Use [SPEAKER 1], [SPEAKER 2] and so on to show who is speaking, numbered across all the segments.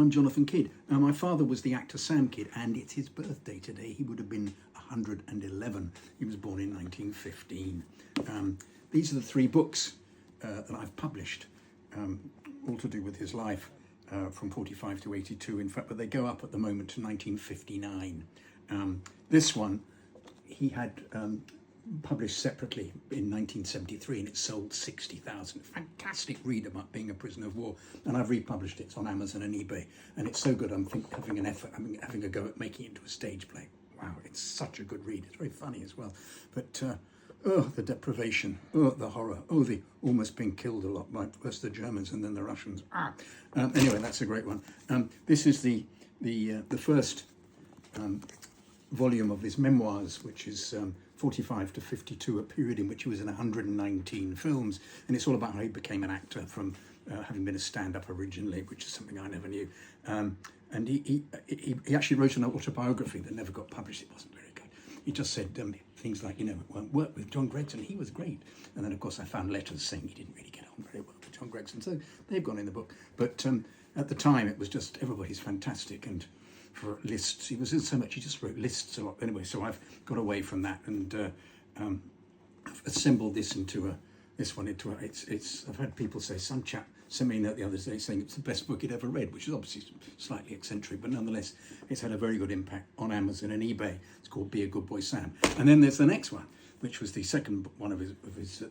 [SPEAKER 1] I'm Jonathan Kydd. My father was the actor Sam Kydd, and it's his birthday today. He would have been 111. He was born in 1915. These are the three books that I've published, all to do with his life, from 45 to 82, in fact, but they go up at the moment to 1959. This one, he had published separately in 1973, and it sold 60,000. Fantastic read about being a prisoner of war, and I've republished it. It's on Amazon and eBay, and it's so good. I'm having a go at making it into a stage play. Wow, it's such a good read. It's very funny as well. But oh, the deprivation, oh, the horror, oh, the almost being killed a lot by first the Germans and then the Russians. Anyway, that's a great one. This is the first volume of his memoirs, which is 45 to 52, a period in which he was in 119 films, and it's all about how he became an actor from having been a stand-up originally, which is something I never knew. And he actually wrote an autobiography that never got published. It wasn't very good. He just said things like, it won't work with John Gregson, he was great. And then, of course, I found letters saying he didn't really get on very well with John Gregson, so they've gone in the book. But at the time, it was just, everybody's fantastic, and for lists, he was in so much, he just wrote lists a lot. Anyway, so I've got away from that, and I've assembled this into I've had people say, some chap sent me a note the other day saying it's the best book he'd ever read, which is obviously slightly eccentric, but nonetheless, it's had a very good impact on Amazon and eBay. It's called Be a Good Boy, Sam. And then there's the next one, which was the second one of his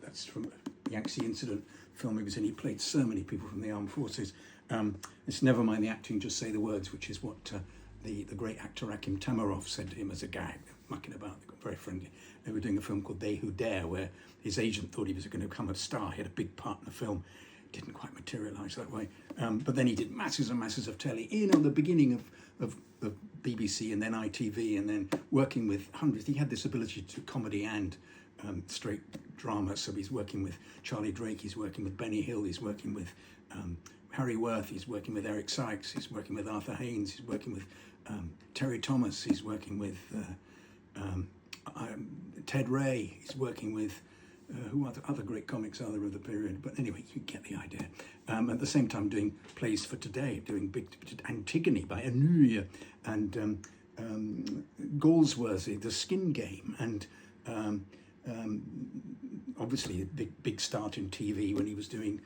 [SPEAKER 1] that's from the Yangtze Incident film he was in. He played so many people from the armed forces. It's Never Mind the Acting, Just Say the Words, which is what the great actor Akim Tamarov said to him as a gag, mucking about. They got very friendly. They were doing a film called They Who Dare, where his agent thought he was going to become a star. He had a big part in the film. Didn't quite materialise that way. But then he did masses and masses of telly, on the beginning of BBC and then ITV, and then working with hundreds. He had this ability to do comedy and straight drama. So he's working with Charlie Drake, he's working with Benny Hill, he's working with Harry Worth, he's working with Eric Sykes, he's working with Arthur Haynes, he's working with Terry Thomas, he's working with Ted Ray, he's working with who other great comics are there of the period, but anyway, you get the idea. At the same time, doing plays for today, doing big Antigone by Anuya, and Galsworthy, The Skin Game, and obviously a big start in TV when he was doing,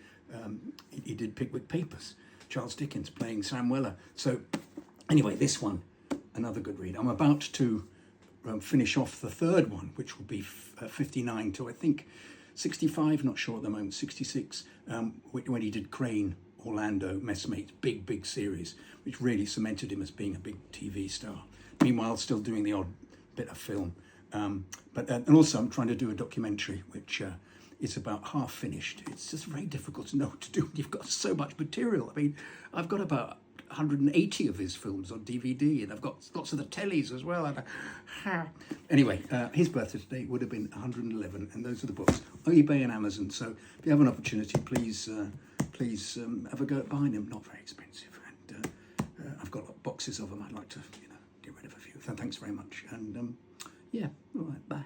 [SPEAKER 1] he did Pickwick Papers, Charles Dickens playing Sam Weller. So anyway, this one, another good read. I'm about to finish off the third one, which will be 59 to, I think, 65, not sure at the moment, 66, when he did Crane, Orlando, Messmates, big series, which really cemented him as being a big TV star. Meanwhile, still doing the odd bit of film. And also I'm trying to do a documentary, which is about half finished. It's just very difficult to know what to do. You've got so much material. I mean, I've got about 180 of his films on DVD, and I've got lots of the tellies as well. Anyway, his birthday today would have been 111, and those are the books, eBay and Amazon. So if you have an opportunity, please have a go at buying them. Not very expensive, and I've got boxes of them. I'd like to get rid of a few. So thanks very much, and yeah, all right, bye.